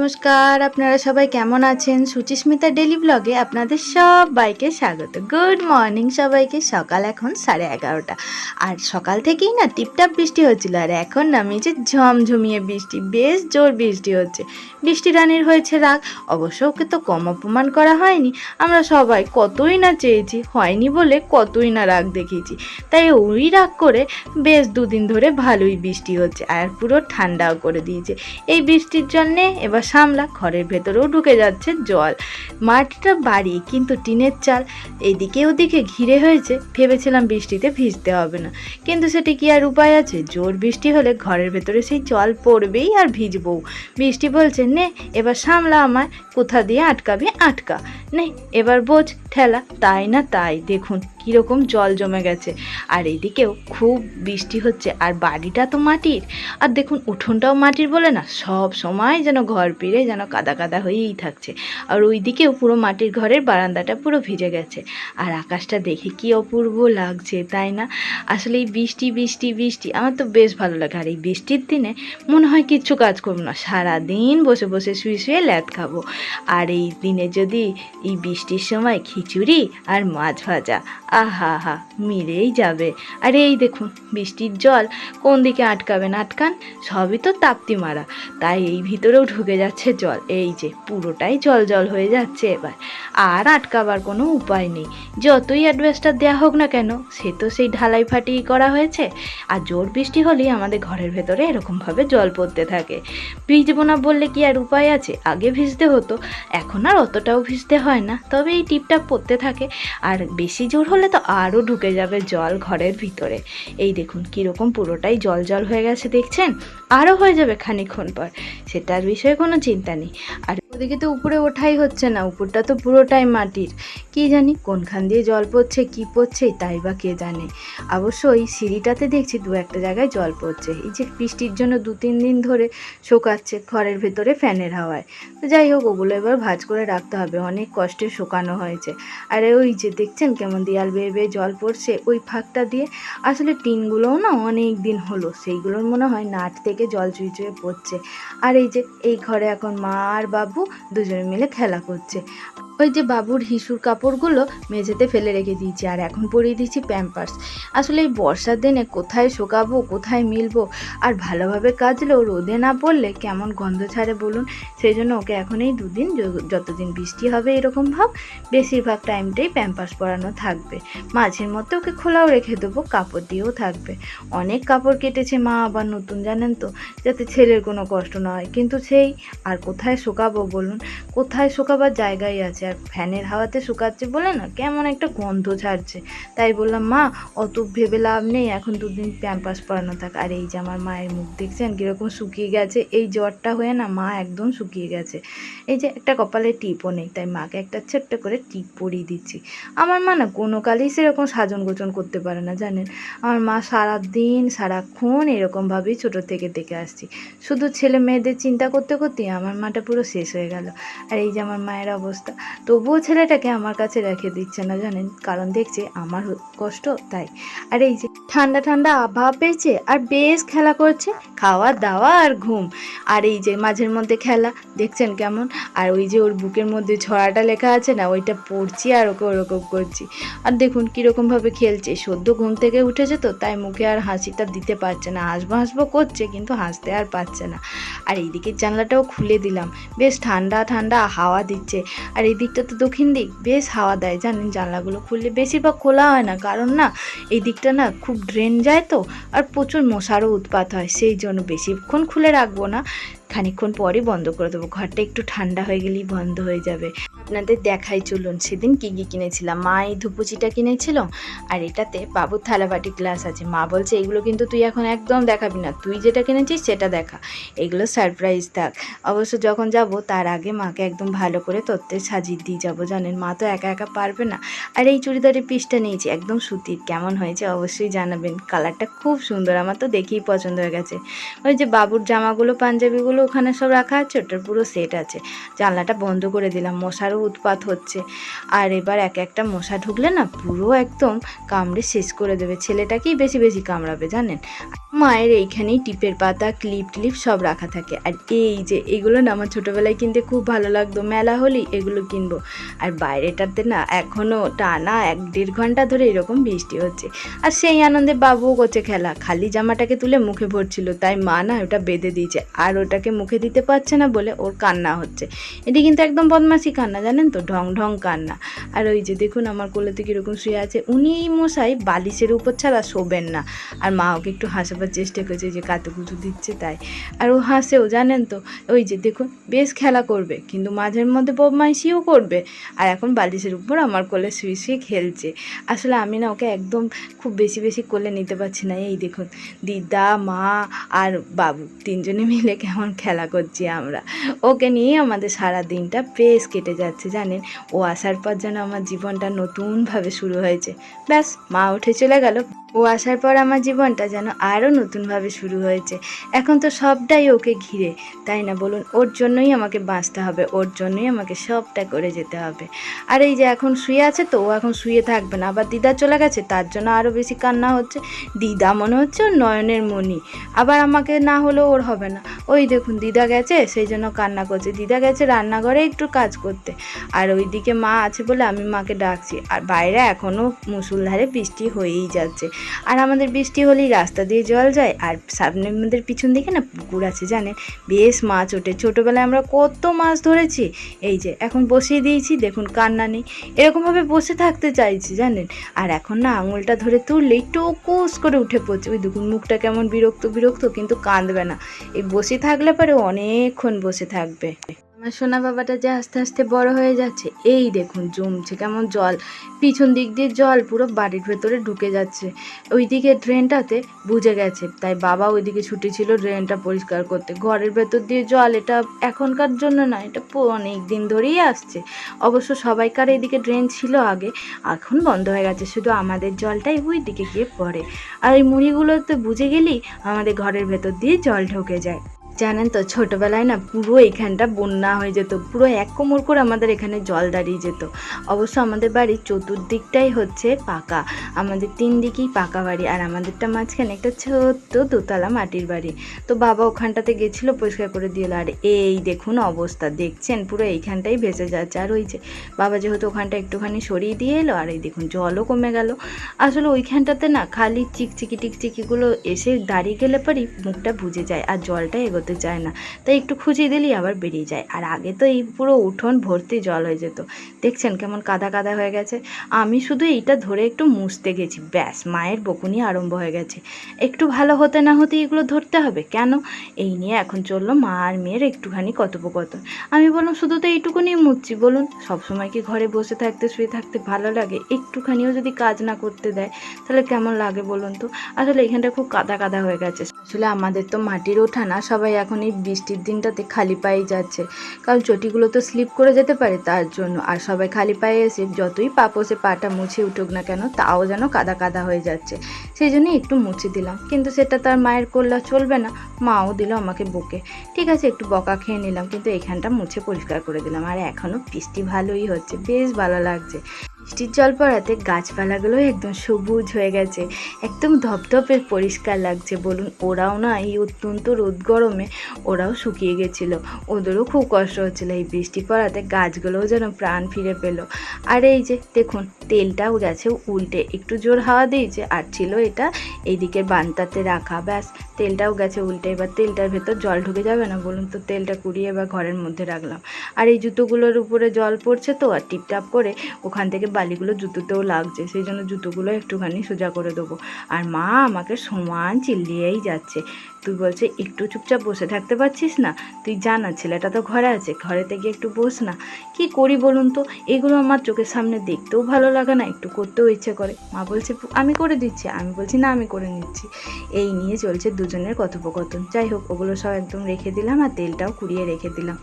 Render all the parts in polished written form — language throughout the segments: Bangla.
নমস্কার, আপনারা সবাই কেমন আছেন? সুচিস্মিতা ডেলি ব্লগে আপনাদের সবাইকে স্বাগত। গুড মর্নিং সবাইকে। সকাল এখন 11:30 আর সকাল থেকেই না টিপটাপ বৃষ্টি হচ্ছিল, আর এখন নামিয়েছে ঝমঝমিয়ে বৃষ্টি, বেশ জোর বৃষ্টি হচ্ছে। বৃষ্টি রানীর হয়েছে রাগ, অবশ্য ওকে তো কম অপমান করা হয়নি। আমরা সবাই কতই না চেয়েছি, হয়নি বলে কতই না রাগ দেখিয়েছি, তাই ওই রাগ করে বেশ দুদিন ধরে ভালোই বৃষ্টি হচ্ছে আর পুরো ঠান্ডাও করে দিয়েছে। এই বৃষ্টির জন্যে এবার সামলা ঘরের ভেতরেও ঢুকে যাচ্ছে জল। মাটিটা বাড়ি কিন্তু টিনের চাল, এইদিকে ওদিকে ঘিরে হয়েছে। ভেবেছিলাম বৃষ্টিতে ভিজতে হবে না, কিন্তু সেটি কি আর উপায় আছে? জোর বৃষ্টি হলে ঘরের ভেতরে সেই জল পড়বেই আর ভিজবও। বৃষ্টি বলছে, নে এবার সামলা আমায়, কোথা দিয়ে আটকাবি আটকা, নে এবার বোঝ ঠেলা। তাই না তাই দেখুন কীরকম জল জমে গেছে, আর এদিকেও খুব বৃষ্টি হচ্ছে, আর বাড়িটা তো মাটির, আর দেখুন উঠোনটাও মাটির বলে না সব সময় যেন ঘর পিড়ে যেন কাদা কাদা হয়েই থাকছে। আর ওইদিকেও পুরো মাটির ঘরের বারান্দাটা পুরো ভিজে গেছে, আর আকাশটা দেখে কি অপূর্ব লাগছে তাই না? আসলে এই বৃষ্টি বৃষ্টি বৃষ্টি আমার তো বেশ ভালো লাগে, আর এই বৃষ্টির দিনে মনে হয় কিচ্ছু কাজ করবো না, সারাদিন বসে বসে শুয়ে শুয়ে ল্যাদ খাবো। আর এই দিনে যদি এই বৃষ্টির সময় খিচুড়ি আর মাছ ভাজা, আহা হা মিলেই যাবে। আর এই দেখুন বৃষ্টির জল কোন দিকে আটকাবেন আটকান, সবই তো তাপ্তি মারা, তাই এই ভিতরেও ঢুকে যাচ্ছে জল। এই যে পুরোটাই জল জল হয়ে যাচ্ছে এবার, আর আটকাবার কোনো উপায় নেই। যতই অ্যাডভেস্টার দেওয়া হোক না কেন, সে তো সেই ঢালাই ফাটিয়ে করা হয়েছে, আর জোর বৃষ্টি হলেই আমাদের ঘরের ভেতরে এরকমভাবে জল পড়তে থাকে। ভিজবো না বললে কি আর উপায় আছে? আগে ভিজতে হতো, এখন আর অতটাও ভিজতে হয় না, তবে এই টিপটাপ পড়তে থাকে। আর বেশি জোর হলে তো আরও ঢুকে যাবে জল ঘরের ভিতরে। এই দেখুন কীরকম পুরোটাই জল জল হয়ে গেছে দেখছেন, আরও হয়ে যাবে খানিকক্ষণ পর, সেটার বিষয়ে কোনো চিন্তা নেই। আর ওদিকে তো উপরে ওঠাই হচ্ছে না, উপরটা তো পুরোটাই মাটির, কি জানি কোনখান দিয়ে জল পড়ছে কি পড়ছে তাই বা কে জানে। অবশ্য এই সিঁড়িটাতে দেখছি দু একটা জায়গায় জল পড়ছে, এই যে বৃষ্টির জন্য 2-3 দিন ধরে শুকাচ্ছে ঘরের ভেতরে ফ্যানের হাওয়ায়। তো যাই হোক, ওগুলো এবার ভাঁজ করে রাখতে হবে, অনেক কষ্টে শুকানো হয়েছে। আর ওই যে দেখছেন কেমন দেয়াল বেয়ে বেয়ে জল পড়ছে ওই ফাঁকটা দিয়ে, আসলে টিনগুলোও না অনেক দিন হলো, সেইগুলোর মনে হয় নাট থেকে জল চুই চুয়ে পড়ছে। আর এই যে এই ঘরে এখন মা আর বাবু দুজনে মিলে খেলা করছে। ওই যে বাবুর হিসুর কাপড়গুলো মেঝেতে ফেলে রেখে দিয়েছি, আর এখন পরিয়ে দিচ্ছি প্যাম্পার্স। আসলে এই বর্ষার দিনে কোথায় শোকাবো কোথায় মিলবো, আর ভালোভাবে কাচলেও রোদে না পড়লে কেমন গন্ধ ছাড়ে বলুন। সেই জন্য ওকে এখন এই 2 দিন যতদিন বৃষ্টি হবে এরকম ভাব, বেশিরভাগ টাইমটাই প্যাম্পার্স পরানো থাকবে। মাঝের মধ্যে ওকে খোলাও রেখে দেবো, কাপড় দিয়েও থাকবে। অনেক কাপড় কেটেছে মা আবার নতুন, জানেন তো, যাতে ছেলের কোনো কষ্ট না হয়, কিন্তু সেই আর কোথায় শোকাবো বলুন, কোথায় শোকাবার জায়গাই আছে? আর ফ্যানের হাওয়াতে শুকাচ্ছে বলে না কেমন একটা গন্ধ ছাড়ছে। তাই বললাম মা অত ভেবে লাভ নেই, এখন 2 দিন প্যাম্পার্স পরানো থাক। আর এই যে আমার মায়ের মুখ দেখছেন কীরকম শুকিয়ে গেছে, এই জ্বরটা হয়ে না মা একদম শুকিয়ে গেছে। এই যে একটা কপালে টিপও নেই, তাই মাকে একটা ছোট্ট করে টিপ পরিয়ে দিচ্ছি। আমার মা না কোনো কালেই সেরকম সাজন গোছন করতে পারে না জানেন, আমার মা সারাদিন সারাক্ষণ এরকমভাবেই ছোটো থেকে দেখে আসছি। শুধু ছেলে মেয়েদের চিন্তা করতে করতেই আমার মাটা পুরো শেষ হয়ে গেল। আর এই যে আমার মায়ের অবস্থা, তবুও ছেলেটাকে আমার কাছে রেখে দিচ্ছে না জানেন, কারণ দেখছে আমার কষ্ট তাই। আর এই যে ঠান্ডা ঠান্ডা আবহাওয়া পেয়েছে আর বেশ খেলা করছে, খাওয়া দাওয়া আর ঘুম। আর এই যে মাঝের মধ্যে খেলা দেখছেন কেমন, আর ওই যে ওর বুকের মধ্যে ছড়াটা লেখা আছে না, ওইটা পড়ছি আর ওকে ওরকম করছি। আর দেখুন কীরকমভাবে খেলছে, সদ্য ঘুম থেকে উঠেছে তো, তাই মুখে আর হাসিটা দিতে পারছে না, হাসবো হাসবো করছে কিন্তু হাসতে আর পারছে না। আর এই দিকের জানলাটাও খুলে দিলাম, বেশ ঠান্ডা ঠান্ডা হাওয়া দিচ্ছে। আর এই দিকটা তো দক্ষিণ দিক, বেশ হাওয়া দেয় জানেন, জানলাগুলো খুললে বেশিরভাগ খোলা হয় না, কারণ না এই দিকটা না খুব ড্রেন যায় তো, আর প্রচুর মশারও উৎপাত হয়, সেই জন্য বেশিক্ষণ খুলে রাখবো না, খানিকক্ষণ পরই বন্ধ করে দেবো, ঘরটা একটু ঠান্ডা হয়ে গেলেই বন্ধ হয়ে যাবে। আপনাদের দেখাই চলুন সেদিন কী কী কিনেছিলাম। মা এই ধুপুচিটা কিনেছিল, আর এটাতে বাবুর থালাবাটি গ্লাস আছে। মা বলছে এগুলো কিন্তু তুই এখন একদম দেখাবি না, তুই যেটা কিনেছিস সেটা দেখা, এগুলো সারপ্রাইজ থাক। অবশ্য যখন যাব তার আগে মাকে একদম ভালো করে তত্ত্বে সাজিয়ে দিয়ে যাবো, জানেন মা তো একা একা পারবে না। আর এই চুড়িদারের পিসটা নিয়েছি একদম সুতির, কেমন হয়েছে অবশ্যই জানাবেন, কালারটা খুব সুন্দর, আমার তো দেখেই পছন্দ হয়ে গেছে। ওই যে বাবুর জামাগুলো পাঞ্জাবিগুলো ওখানে সব রাখা আছে, ওটার পুরো সেট আছে। জানলাটা বন্ধ করে দিলাম, মশার মশারও উৎপাত হচ্ছে। আর এবার এক একটা মশা ঢুকলে না পুরো একদম কামড়ে শেষ করে দেবে, ছেলেটাকেই বেশি বেশি কামড়াবে জানেন। মায়ের এইখানেই টিপের পাতা, ক্লিপ টিলিপ সব রাখা থাকে। আর এই যে এগুলো না আমার ছোটোবেলায় কিনতে খুব ভালো লাগতো, মেলা হলেই এগুলো কিনবো। আর বাইরেটাতে না এখনও টানা 1-1.5 ঘন্টা ধরে এরকম বৃষ্টি হচ্ছে, আর সেই আনন্দে বাবুও করছে খেলা। খালি জামাটাকে তুলে মুখে ভরছিল, তাই মা না ওটা বেঁধে দিয়েছে, আর ওটাকে মুখে দিতে পারছে না বলে ওর কান্না হচ্ছে। এটি কিন্তু একদম বদমাশি কান্না জানেন তো, ঢং ঢং কান্না। আর ওই যে দেখুন আমার কোলেতে কীরকম শুয়ে আছে, উনি এই মশাই বালিশের উপর ছাড়া শোবেন না। আর মা ওকে একটু হাসাবার চেষ্টা করেছে, যে কাতুকুতু দিচ্ছে তাই। আর ও হাসেও জানেন তো, ওই যে দেখুন বেশ খেলা করবে, কিন্তু মাঝের মধ্যে বদমাইশিও করবে। আর এখন বালিশের উপর আমার কোলে শুয়ে শুয়ে খেলছে। আসলে আমি না ওকে একদম খুব বেশি বেশি কোলে নিতে পারছি না। এই দেখুন দিদা, মা আর বাবু তিনজনে মিলে কেমন খেলা করছি আমরা। ওকে নিয়ে আমাদের সারা দিনটা বেশ কেটে যাচ্ছে জানেন। ও আসার পর যেন আমার জীবনটা নতুনভাবে শুরু হয়েছে। ব্যাস মা উঠে চলে গেল, ও আসার পর আমার জীবনটা যেন আরও নতুনভাবে শুরু হয়েছে। এখন তো সবটাই ওকে ঘিরে, তাই না বলুন? ওর জন্যই আমাকে বাঁচতে হবে, ওর জন্যই আমাকে সবটা করে যেতে হবে। আর এই যে এখন শুয়ে আছে, তো ও এখন শুয়ে থাকবে না, আবার দিদা চলে গেছে, তার জন্য আরও বেশি কান্না হচ্ছে। দিদা মনে হচ্ছে ওর নয়নের মণি, আবার আমাকে না হলেও ওর হবে না। ওই দেখুন দিদা গেছে, সেই জন্য কান্না করছে। দিদা গেছে রান্নাঘরে একটু কাজ করতে, আর ওইদিকে মা আছে বলে আমি মাকে ডাকছি। আর বাইরে এখনও মুষলধারে বৃষ্টি হয়েই যাচ্ছে। আর আমাদের বৃষ্টি হলেই রাস্তা দিয়ে জল যায়, আর সামনে আমাদের পিছন দিকে না পুকুর আছে জানেন, বেশ মাছ ওঠে। ছোটোবেলায় আমরা কত মাছ ধরেছি। এই যে এখন বসিয়ে দিয়েছি, দেখুন কান্না নেই, এরকমভাবে বসে থাকতে চাইছি জানেন। আর এখন না আঙুলটা ধরে তুললেই টোকুস করে উঠে পড়ছে। ওই দেখুন মুখটা কেমন বিরক্ত বিরক্ত, কিন্তু কাঁদবে না। এই বসে থাকলে পরে অনেকক্ষণ বসে থাকবে। আমার সোনা বাবাটা যে আস্তে আস্তে বড় হয়ে যাচ্ছে, এই দেখুন জমছে কেমন জল, পিছন দিক দিয়ে জল পুরো বাড়ির ভেতরে ঢুকে যাচ্ছে। ওইদিকে ড্রেনটাতে বুঝে গেছে, তাই বাবা ওইদিকে ছুটেছিল ড্রেনটা পরিষ্কার করতে। ঘরের ভেতর দিয়ে জল, এটা এখনকার জন্য না, এটা অনেক দিন ধরেই আসছে। অবশ্য সবাইকার এইদিকে ড্রেন ছিল আগে, এখন বন্ধ হয়ে গেছে, শুধু আমাদের জলটাই ওই দিকে গিয়ে পড়ে। আর এই মুড়িগুলোতে বুঝে গেলেই আমাদের ঘরের ভেতর দিয়ে জল ঢুকে যায়। জানেন তো ছোটোবেলায় না পুরো এইখানটা বন্যা হয়ে যেত, পুরো 1 কোমর করে আমাদের এখানে জল দাঁড়িয়ে যেত। অবশ্য আমাদের বাড়ির চতুর্দিকটাই হচ্ছে পাকা, আমাদের 3 দিকেই পাকা বাড়ি, আর আমাদেরটা মাঝখানে একটা ছোট্ট 2তলা মাটির বাড়ি। তো বাবা ওখানটাতে গেছিলো, পরিষ্কার করে দিয়ে এলো। আর এই দেখুন অবস্থা দেখছেন, পুরো এইখানটাই ভেসে যাচ্ছে। আর ওই যে বাবা যেহেতু ওখানটা একটুখানি সরিয়ে দিয়ে এলো, আর এই দেখুন জলও কমে গেল। আসলে ওইখানটাতে না খালি চিকচিকি টিকচিকিগুলো এসে দাঁড়িয়ে গেলে পরই মুখটা বুঝে যায়, আর জলটা এগোতে চায় না, তাই একটু খুঁজিয়ে দিলেই আবার বেরিয়ে যায়। আর আগে তো এই পুরো উঠোন ভর্তি জল হয়ে যেত, দেখছেন কেমন কাদা কাদা হয়ে গেছে। আমি শুধু এইটা ধরে একটু মুছতে গেছি, ব্যাস মায়ের বকুনি আরম্ভ হয়ে গেছে। একটু ভালো হতে না হতে এগুলো ধরতে হবে কেন? এই নিয়ে এখন চললো মা আর মেয়ের একটুখানি কথোপকথন। আমি বললাম শুধু তো এইটুকুনি মুছছি, বলুন সবসময় কি ঘরে বসে থাকতে শুয়ে থাকতে ভালো লাগে? একটুখানিও যদি কাজ না করতে দেয় তাহলে কেমন লাগে বলুন তো? আসলে এখানটা খুব কাদা কাদা হয়ে গেছে। আসলে আমাদের তো মাটির ওঠা না, সবাই এখন এই বৃষ্টির দিনটাতে খালি পায়েই যাচ্ছে, কারণ চটিগুলো তো স্লিপ করে যেতে পারে তার জন্য। আর সবাই খালি পায়ে এসে যতই পাপোসে পাটা মুছে উঠুক না কেন, তাও যেন কাদা কাদা হয়ে যাচ্ছে। সেই জন্যই একটু মুছে দিলাম, কিন্তু সেটা তার মায়ের করলে চলবে না, মাও দিল আমাকে বকে। ঠিক আছে একটু বকা খেয়ে নিলাম, কিন্তু এখানটা মুছে পরিষ্কার করে দিলাম। আর এখনও বৃষ্টি ভালোই হচ্ছে, বেশ ভালো লাগছে। বৃষ্টির জল পড়াতে গাছপালাগুলো একদম সবুজ হয়ে গেছে, একদম ধপধপে পরিষ্কার লাগছে। বলুন ওরাও না এই অত্যন্ত রোদ গরমে ওরাও শুকিয়ে গেছিলো, ওদেরও খুব কষ্ট হচ্ছিলো। এই বৃষ্টি পড়াতে গাছগুলোও যেন প্রাণ ফিরে পেল। আর এই যে দেখুন তেলটাও গেছে উল্টে, একটু জোর হাওয়া দিয়েছে, আর ছিল এটা এইদিকে বান্তাতে রাখা, ব্যাস তেলটাও গেছে উল্টে। এবার তেলটার ভেতর জল ঢুকে যাবে না বলুন? তো তেলটা কুড়িয়ে এবার ঘরের মধ্যে রাখলাম। আর এই জুতোগুলোর উপরে জল পড়ছে তো, আর টিপটাপ করে ওখান থেকে বালিগুলো জুতোতেও লাগছে, সেই জন্য জুতোগুলো একটুখানি সোজা করে দেবো। আর মা আমাকে সমান চিল্লিয়েই যাচ্ছে, তুই বলছে একটু চুপচাপ বসে থাকতে পারছিস না? তুই জানা ছেলেটা তো ঘরে আছে, ঘরেতে গিয়ে একটু বস না। কি করি বলুন তো, এগুলো আমার চোখের সামনে দেখতেও ভালো লাগে না, একটু করতেও ইচ্ছে করে। মা বলছে আমি করে দিচ্ছি, আমি বলছি না আমি করে নিচ্ছি। এই নিয়ে চলছে দুজনের কথোপকথন। যাই হোক ওগুলো সব একদম রেখে দিলাম, আর তেলটাও কুড়িয়ে রেখে দিলাম।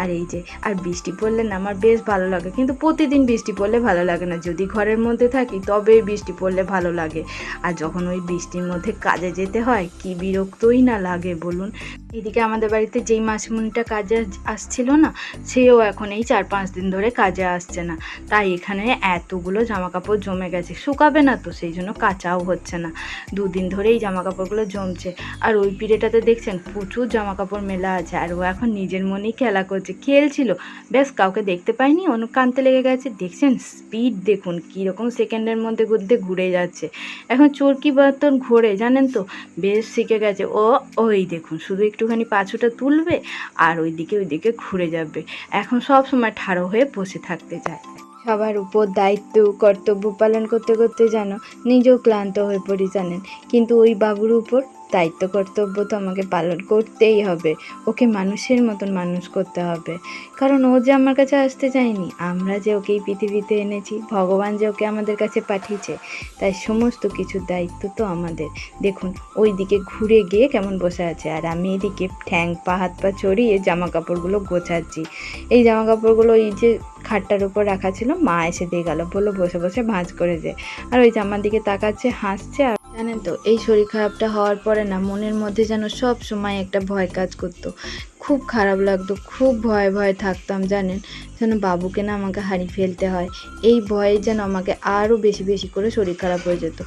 আর এই যে আর বৃষ্টি পড়লে না আমার বেশ ভালো লাগে, কিন্তু প্রতিদিন বৃষ্টি পড়লে ভালো লাগে না। যদি ঘরের মধ্যে থাকি তবেই বৃষ্টি পড়লে ভালো লাগে। আর যখন ওই বৃষ্টির মধ্যে কাজে যেতে হয়, কি বিরক্তই না লাগে বলুন। এদিকে আমাদের বাড়িতে যেই মাসিমণিটা কাজে আসছিল না, সেও এখন এই 4-5 দিন ধরে কাজে আসছে না। তাই এখানে এতগুলো জামা কাপড় জমে গেছে, শুকাবে না তো, সেই জন্য কাচাও হচ্ছে না। 2 দিন ধরে এই জামা কাপড়গুলো জমছে। আর ওই পিঠেটাতে দেখছেন প্রচুর জামা কাপড় মেলা আছে, আর ও এখন নিজের মনেই খেলা করছে, খেলছিল, ব্যাস কাউকে দেখতে পাইনি, কানতে লেগে গেছে। দেখছেন স্পিড দেখুন কীরকম সেকেন্ডের মধ্যে ঘুরে যাচ্ছে। এখন চরকি বর্তন ঘোরে জানেন তো, বেশ শিখে গেছে ও। ওই দেখুন শুধু একটুখানি পাছুটা তুলবে আর ওইদিকে ঘুরে যাবে। এখন সব সময় ঠাড়ো হয়ে বসে থাকতে চায়। সবার উপর দায়িত্ব কর্তব্য পালন করতে করতে যেন নিজেও ক্লান্ত হয়ে পড়ি জানেন। কিন্তু ওই বাবুর উপর দায়িত্ব কর্তব্য তো আমাকে পালন করতেই হবে। ওকে মানুষের মতন মানুষ করতে হবে, কারণ ও যে আমার কাছে আসতে চায়নি, আমরা যে ওকে এই পৃথিবীতে এনেছি, ভগবান যে ওকে আমাদের কাছে পাঠিয়েছে, তাই সমস্ত কিছুর দায়িত্ব তো আমাদের। দেখুন ওই দিকে ঘুরে গিয়ে কেমন বসে আছে, আর আমি এদিকে ঠ্যাং পা হাত পা চড়িয়ে জামা কাপড়গুলো গোছাচ্ছি। এই জামা কাপড়গুলো এই যে খাটটার উপর রাখা ছিল, মা এসে দিয়ে গেল, বললো বসে বসে ভাঁজ করে দে। আর ওই জামার দিকে তাকাচ্ছে, হাসছে। আর জানেন তো এই শরীর খারাপটা হওয়ার পরে না মনের মধ্যে যেন সব সময় একটা ভয় কাজ করতো, খুব খারাপ লাগতো, খুব ভয়ে থাকতাম জানেন, যেন বাবুকে না আমাকে হারিয়ে ফেলতে হয়। এই ভয়ে যেন আমাকে আরও বেশি করে শরীর খারাপ হয়ে যেত।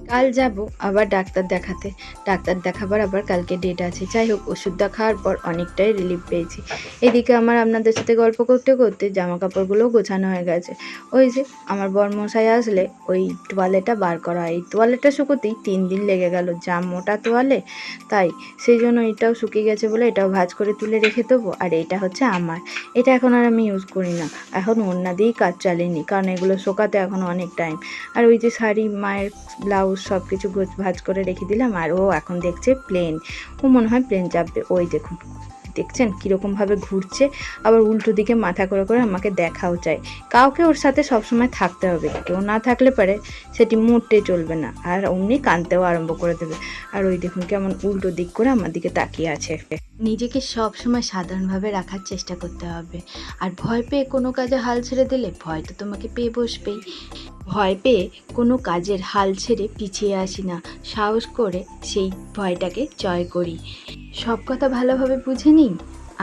কাল যাব আবার ডাক্তার দেখাতে, ডাক্তার দেখাবার আবার কালকে ডেট আছে। যাই হোক, ওষুধটা খাওয়ার পর অনেকটাই রিলিফ পেয়েছি। এদিকে আপনাদের সাথে গল্প করতে করতে জামা কাপড়গুলোও গোছানো হয়ে গেছে। ওই যে আমার বরমশাই আসলে ওই তোয়ালেটা বার করা হয়, এই তোয়ালেটা শুকোতেই 3 দিন লেগে গেল, যা মোটা তোয়ালে, তাই সেই জন্য এটাও শুকিয়ে গেছে বলে এটাও ভাঁজ করে তুলে রেখে দেবো। আর এটা হচ্ছে আমার, এটা এখন আর আমি ইউজ করি না, এখন ওড়না দিয়েই কাজ চালিয়ে নিই, কারণ এগুলো শোকাতে এখন অনেক টাইম। আর ওই যে শাড়ি, মায়ের ব্লাউজ সব কিছু ভাঁজ করে রেখে দিলাম। আর ও এখন দেখছে প্লেন, ও মনে হয় প্লেন চাপবে। ওই দেখুন দেখছেন কীরকমভাবে ঘুরছে, আবার উল্টো দিকে মাথা করে আমাকে দেখাও চাই। কাউকে ওর সাথে সবসময় থাকতে হবে, কেউ না থাকলে পারে সেটি মোটে চলবে না, আর অমনি কাঁদতেও আরম্ভ করে দেবে। আর ওই দেখুন কেমন উল্টো দিক করে আমার দিকে তাকিয়ে আছে। নিজেকে সব সময় সাধারণভাবে রাখার চেষ্টা করতে হবে। আর ভয় পেয়ে কোনো কাজে হাল ছেড়ে দিলে ভয় তো তোমাকে পেয়ে বসবেই। ভয় পেয়ে কোনো কাজের হাল ছেড়ে পিছিয়ে আসি না, সাহস করে সেই ভয়টাকে জয় করি। সব কথা ভালোভাবে বুঝে নিই,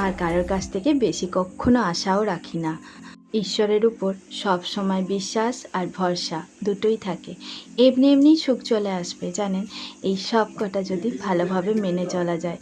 আর কারোর কাছ থেকে বেশি কখনো আশাও রাখি না। ঈশ্বরের উপর সব সময় বিশ্বাস আর ভরসা দুটোই থাকে, এমনি সুখ চলে আসবে জানেন, এই সব কটা যদি ভালোভাবে মেনে চলা যায়।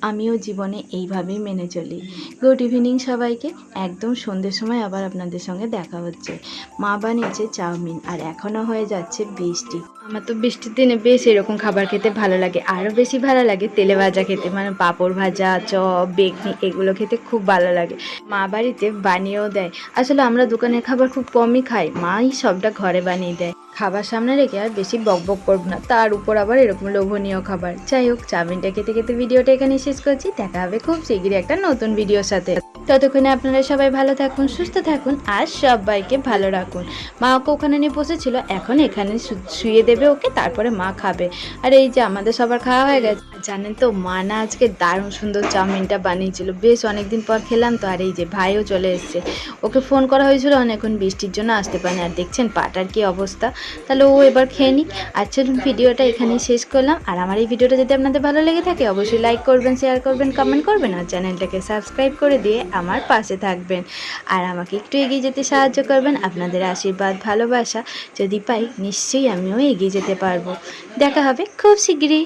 আমিও জীবনে এইভাবেই মেনে চলি। গুড ইভিনিং সবাইকে। একদম সন্ধ্যের সময় আবার আপনাদের সঙ্গে দেখা হচ্ছে। মা বানিয়েছে চাউমিন, আর এখনও হয়ে যাচ্ছে বৃষ্টি। আমার তো বৃষ্টির দিনে বেশ এরকম খাবার খেতে ভালো লাগে, আরও বেশি ভালো লাগে তেলে ভাজা খেতে, মানে পাঁপড় ভাজা, চপ, বেগনি, এগুলো খেতে খুব ভালো লাগে। মা বাড়িতে বানিয়েও দেয়। আসলে আমরা দোকানের খাবার খুব কমই খাই, মাই সবটা ঘরে বানিয়ে দেয়। খাবার সামনে রেখে আর বেশি বকবক করব না, তার উপর আবার এরকম লোভনীয় খাবার। যাই হোক, চাউমিনটা খেতে খেতে ভিডিওটা এখানে শেষ করছি। দেখা হবে খুব শিগগিরই একটা নতুন ভিডিওর সাথে। ততক্ষণে আপনারা সবাই ভালো থাকুন, সুস্থ থাকুন, আর সবাইকে ভালো রাখুন। মা ওকে ওখানে নিয়ে বসেছিল, এখন এখানে শুয়ে দেবে ওকে, তারপরে মা খাবে। আর এই যে আমাদের সবার খাওয়া হয়ে গেছে। জানেন তো মা না আজকে দারুণ সুন্দর চাউমিনটা বানিয়েছিল, বেশ অনেকদিন পর খেলাম তো। আর এই যে ভাইও চলে এসছে, ওকে ফোন করা হয়েছিল অনেকক্ষণ, বৃষ্টির জন্য আসতে পারেনি। আর দেখছেন পাটার কি অবস্থা, তাহলে ও এবার খেয়ে নিক। আর চলুন ভিডিওটা এখানেই শেষ করলাম। আর আমার এই ভিডিওটা যদি আপনাদের ভালো লেগে থাকে অবশ্যই লাইক করবেন, শেয়ার করবেন, কমেন্ট করবেন, আর চ্যানেলটাকে সাবস্ক্রাইব করে দিয়ে আমার পাশে থাকবেন। আর আমাকে একটু এগিয়ে যেতে সাহায্য করবেন। আপনাদের আশীর্বাদ ভালোবাসা যদি পাই, নিশ্চয়ই আমিও এগিয়ে যেতে পারবো। দেখা হবে খুব শিগগিরই।